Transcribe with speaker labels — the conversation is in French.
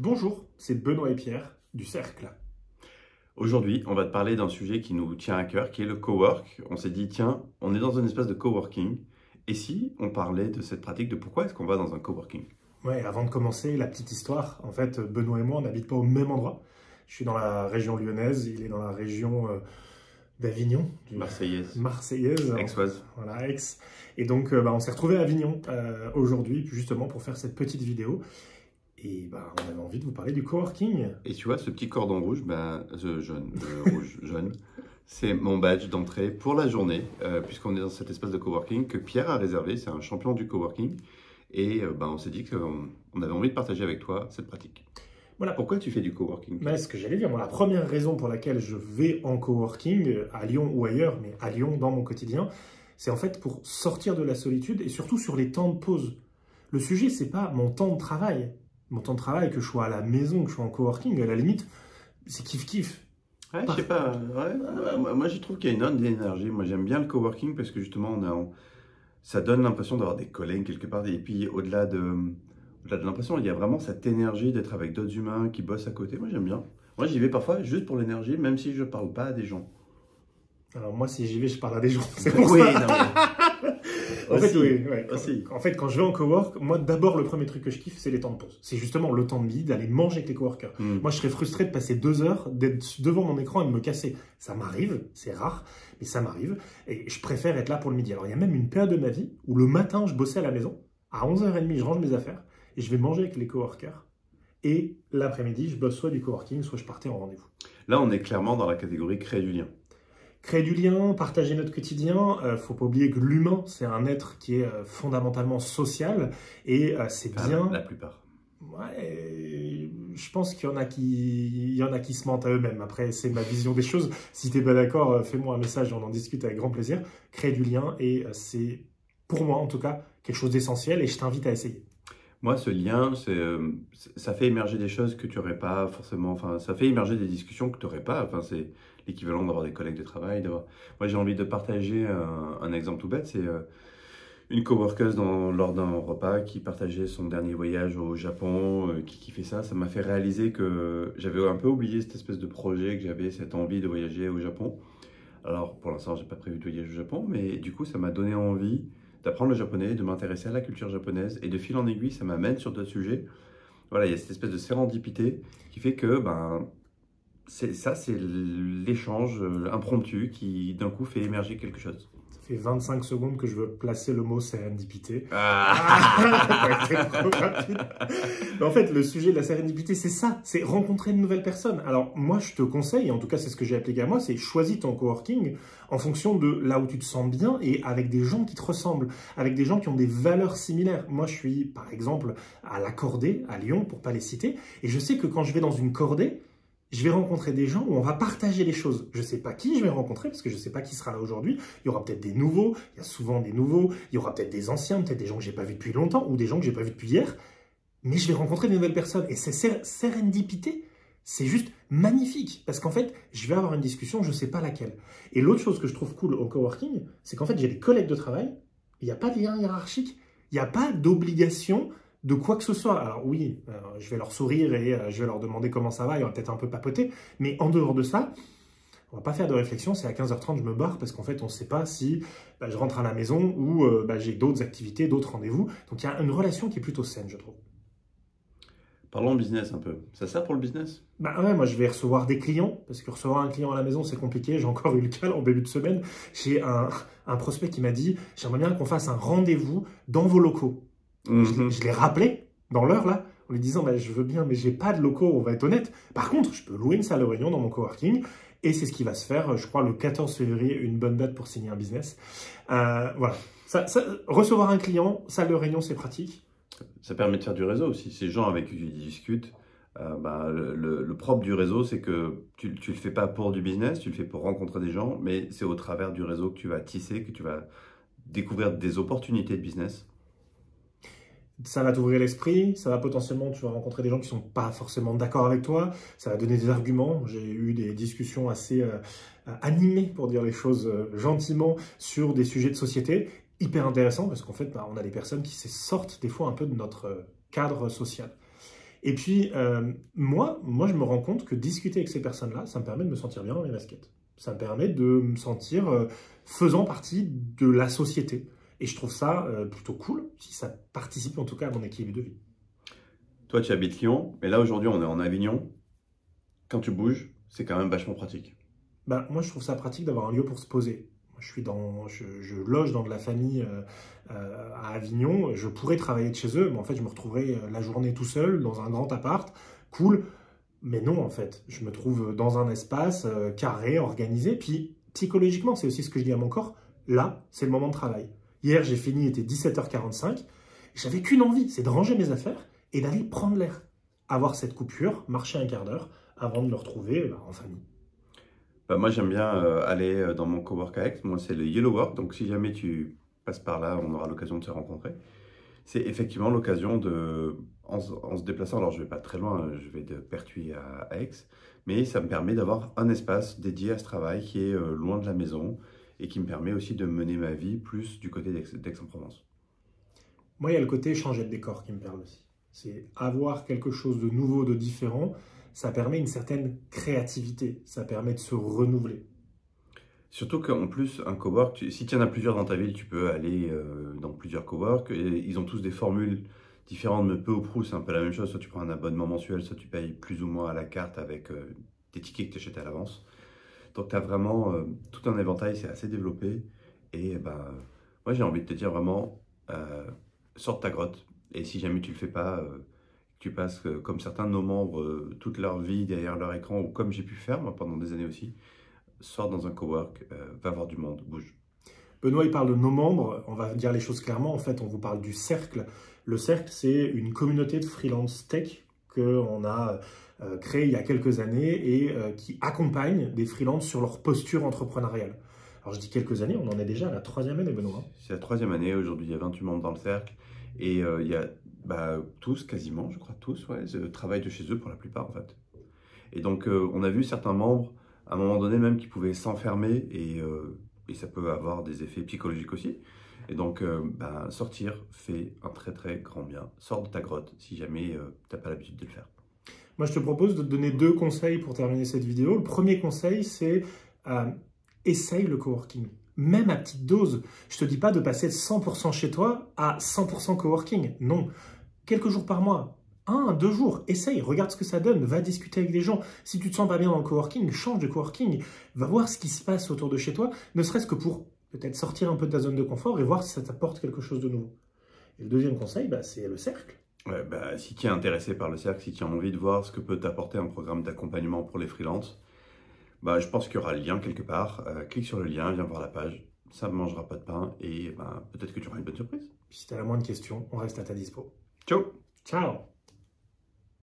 Speaker 1: Bonjour, c'est Benoît et Pierre du Cercle.
Speaker 2: Aujourd'hui, on va te parler d'un sujet qui nous tient à cœur, qui est le cowork. On s'est dit, tiens, on est dans un espace de coworking. Et si on parlait de cette pratique, de pourquoi est-ce qu'on va dans un coworking?
Speaker 1: Ouais, avant de commencer, la petite histoire. En fait, Benoît et moi, on n'habite pas au même endroit. Je suis dans la région lyonnaise, il est dans la région d'Avignon.
Speaker 2: Marseillaise.
Speaker 1: Marseillaise.
Speaker 2: Aixoise.
Speaker 1: Voilà, Aix. Et donc, on s'est retrouvés à Avignon aujourd'hui, justement pour faire cette petite vidéo. Et on avait envie de vous parler du coworking.
Speaker 2: Et tu vois, ce petit cordon rouge, jaune, c'est mon badge d'entrée pour la journée, puisqu'on est dans cet espace de coworking que Pierre a réservé. C'est un champion du coworking. Et on s'est dit qu'on avait envie de partager avec toi cette pratique.
Speaker 1: Voilà.
Speaker 2: Pourquoi tu fais du coworking?
Speaker 1: Mais ce que j'allais dire, la première raison pour laquelle je vais en coworking, à Lyon ou ailleurs, mais à Lyon dans mon quotidien, c'est en fait pour sortir de la solitude et surtout sur les temps de pause. Le sujet, c'est pas mon temps de travail. Mon temps de travail, que je sois à la maison, que je sois en coworking, à la limite, c'est kiff-kiff.
Speaker 2: Ouais, je sais pas. Ouais, moi, je trouve qu'il y a une onde d'énergie. Moi, j'aime bien le coworking parce que justement, ça donne l'impression d'avoir des collègues quelque part. Et puis, au-delà de l'impression, il y a vraiment cette énergie d'être avec d'autres humains qui bossent à côté. Moi, j'aime bien. Moi, j'y vais parfois juste pour l'énergie, même si je parle pas à des gens.
Speaker 1: Alors moi, si j'y vais, je parle à des gens. C'est
Speaker 2: pour
Speaker 1: oui,
Speaker 2: ça.
Speaker 1: En fait, oui.
Speaker 2: Aussi.
Speaker 1: En fait, quand je vais en cowork, moi, d'abord, le premier truc que je kiffe, c'est les temps de pause. C'est justement le temps de midi, d'aller manger avec les coworkers. Moi, je serais frustré de passer 2 heures, d'être devant mon écran et de me casser. Ça m'arrive, c'est rare, mais ça m'arrive. Et je préfère être là pour le midi. Alors, il y a même une période de ma vie où le matin, je bossais à la maison. À 11h30, je range mes affaires et je vais manger avec les coworkers. Et l'après-midi, je bosse soit du coworking, soit je partais en rendez-vous.
Speaker 2: Là, on est clairement dans la catégorie créer du lien.
Speaker 1: Créer du lien, partager notre quotidien, faut pas oublier que l'humain, c'est un être qui est fondamentalement social et c'est bien...
Speaker 2: La plupart.
Speaker 1: Ouais, je pense qu'il y en a qui se mentent à eux-mêmes. Après, c'est ma vision des choses. Si t'es pas d'accord, fais-moi un message, on en discute avec grand plaisir. Créer du lien et c'est, pour moi en tout cas, quelque chose d'essentiel et je t'invite à essayer.
Speaker 2: Moi, ce lien, ça fait émerger des choses que tu n'aurais pas forcément. Enfin, ça fait émerger des discussions que tu n'aurais pas. Enfin, c'est l'équivalent d'avoir des collègues de travail. Moi, j'ai envie de partager un exemple tout bête. C'est une coworkeuse lors d'un repas qui partageait son dernier voyage au Japon, qui fait ça. Ça m'a fait réaliser que j'avais un peu oublié cette espèce de projet que j'avais, cette envie de voyager au Japon. Alors, pour l'instant, j'ai pas prévu de voyager au Japon, mais du coup, ça m'a donné envie d'apprendre le japonais, de m'intéresser à la culture japonaise, et de fil en aiguille, ça m'amène sur d'autres sujets. Voilà, il y a cette espèce de sérendipité qui fait que c'est l'échange impromptu qui d'un coup fait émerger quelque chose.
Speaker 1: Ça fait 25 secondes que je veux placer le mot sérendipité. Mais en fait, le sujet de la sérendipité, c'est ça, c'est rencontrer de nouvelles personnes. Alors moi, je te conseille, et en tout cas c'est ce que j'ai appliqué à moi, c'est choisis ton coworking en fonction de là où tu te sens bien et avec des gens qui te ressemblent, avec des gens qui ont des valeurs similaires. Moi, je suis par exemple à la Cordée, à Lyon, pour pas les citer, et je sais que quand je vais dans une cordée, je vais rencontrer des gens où on va partager les choses. Je ne sais pas qui je vais rencontrer, parce que je ne sais pas qui sera là aujourd'hui. Il y aura peut-être des nouveaux, il y a souvent des nouveaux, il y aura peut-être des anciens, peut-être des gens que je n'ai pas vus depuis longtemps, ou des gens que je n'ai pas vus depuis hier. Mais je vais rencontrer de nouvelles personnes. Et cette sérendipité, c'est juste magnifique. Parce qu'en fait, je vais avoir une discussion, je ne sais pas laquelle. Et l'autre chose que je trouve cool au coworking, c'est qu'en fait, j'ai des collègues de travail, il n'y a pas de lien hiérarchique, il n'y a pas d'obligation de quoi que ce soit. Alors oui, je vais leur sourire et je vais leur demander comment ça va, et on va peut-être un peu papoter, mais en dehors de ça, on va pas faire de réflexion, c'est à 15h30 je me barre parce qu'en fait on ne sait pas si je rentre à la maison ou j'ai d'autres activités, d'autres rendez-vous. Donc il y a une relation qui est plutôt saine, je trouve.
Speaker 2: Parlons business un peu. Ça sert pour le business?
Speaker 1: Ouais, moi je vais recevoir des clients, parce que recevoir un client à la maison c'est compliqué. J'ai encore eu le cas en début de semaine. J'ai un prospect qui m'a dit « J'aimerais bien qu'on fasse un rendez-vous dans vos locaux ». Je l'ai rappelé dans l'heure là, en lui disant je veux bien, mais j'ai pas de locaux, on va être honnête. Par contre, je peux louer une salle de réunion dans mon coworking et c'est ce qui va se faire, je crois, le 14 février, une bonne date pour signer un business. Voilà. Recevoir un client, salle de réunion, c'est pratique.
Speaker 2: Ça permet de faire du réseau aussi. Ces gens avec qui tu discutes, le propre du réseau, c'est que tu le fais pas pour du business, tu le fais pour rencontrer des gens, mais c'est au travers du réseau que tu vas tisser, que tu vas découvrir des opportunités de business.
Speaker 1: Ça va t'ouvrir l'esprit, ça va potentiellement, tu vas rencontrer des gens qui ne sont pas forcément d'accord avec toi, ça va donner des arguments. J'ai eu des discussions assez animées, pour dire les choses gentiment, sur des sujets de société, hyper intéressants, parce qu'en fait, on a des personnes qui sortent des fois un peu de notre cadre social. Et puis, moi, je me rends compte que discuter avec ces personnes-là, ça me permet de me sentir bien dans mes baskets. Ça me permet de me sentir faisant partie de la société. Et je trouve ça plutôt cool, si ça participe en tout cas à mon équilibre de vie.
Speaker 2: Toi, tu habites Lyon, mais là, aujourd'hui, on est en Avignon. Quand tu bouges, c'est quand même vachement pratique.
Speaker 1: Ben, moi, je trouve ça pratique d'avoir un lieu pour se poser. Je loge dans de la famille à Avignon. Je pourrais travailler de chez eux, mais en fait, je me retrouverais la journée tout seul dans un grand appart. Cool. Mais non, en fait. Je me trouve dans un espace carré, organisé. Puis, psychologiquement, c'est aussi ce que je dis à mon corps. Là, c'est le moment de travail. Hier, j'ai fini, il était 17h45. J'avais qu'une envie, c'est de ranger mes affaires et d'aller prendre l'air. Avoir cette coupure, marcher un quart d'heure avant de me retrouver en famille.
Speaker 2: Bah, moi, j'aime bien aller dans mon cowork à Aix. Moi, c'est le Yellow Work. Donc, si jamais tu passes par là, on aura l'occasion de se rencontrer. C'est effectivement l'occasion de, en se déplaçant, alors je vais pas très loin, je vais de Pertuis à Aix, mais ça me permet d'avoir un espace dédié à ce travail qui est loin de la maison et qui me permet aussi de mener ma vie plus du côté d'Aix-en-Provence.
Speaker 1: Moi, il y a le côté changer de décor qui me parle aussi. C'est avoir quelque chose de nouveau, de différent. Ça permet une certaine créativité. Ça permet de se renouveler.
Speaker 2: Surtout qu'en plus, un cowork, si tu en as plusieurs dans ta ville, tu peux aller dans plusieurs coworks. Et ils ont tous des formules différentes, mais peu ou prou, c'est un peu la même chose. Soit tu prends un abonnement mensuel, soit tu payes plus ou moins à la carte avec des tickets que tu achètes à l'avance. Donc tu as vraiment tout un éventail, c'est assez développé. Et ben, moi j'ai envie de te dire vraiment, sors de ta grotte. Et si jamais tu le fais pas, tu passes comme certains de nos membres toute leur vie derrière leur écran, ou comme j'ai pu faire moi pendant des années aussi, sors dans un cowork, va voir du monde, bouge.
Speaker 1: Benoît, il parle de nos membres. On va dire les choses clairement. En fait, on vous parle du cercle. Le cercle, c'est une communauté de freelance tech qu'on a créée il y a quelques années et qui accompagne des freelances sur leur posture entrepreneuriale. Alors, je dis quelques années, on en est déjà à la 3e année, Benoît.
Speaker 2: C'est la 3e année. Aujourd'hui, il y a 28 membres dans le cercle. Et il y a tous, quasiment, je crois tous, ouais, travaillent de chez eux pour la plupart, en fait. Et donc, on a vu certains membres, à un moment donné même, qui pouvaient s'enfermer et ça peut avoir des effets psychologiques aussi. Et donc, sortir fait un très très grand bien. Sors de ta grotte si jamais tu n'as pas l'habitude de le faire.
Speaker 1: Moi, je te propose de te donner 2 conseils pour terminer cette vidéo. Le premier conseil, c'est essaye le coworking. Même à petite dose. Je ne te dis pas de passer de 100% chez toi à 100% coworking. Non. Quelques jours par mois. 1, 2 jours, essaye, regarde ce que ça donne, va discuter avec des gens. Si tu te sens pas bien dans le coworking, change de coworking. Va voir ce qui se passe autour de chez toi, ne serait-ce que pour peut-être sortir un peu de ta zone de confort et voir si ça t'apporte quelque chose de nouveau. Et le deuxième conseil, c'est le cercle.
Speaker 2: Ouais, si tu es intéressé par le cercle, si tu as envie de voir ce que peut t'apporter un programme d'accompagnement pour les freelances, je pense qu'il y aura le lien quelque part. Clique sur le lien, viens voir la page. Ça ne mangera pas de pain et peut-être que tu auras une bonne surprise.
Speaker 1: Puis si tu as la moindre question, on reste à ta dispo.
Speaker 2: Ciao!
Speaker 1: Ciao!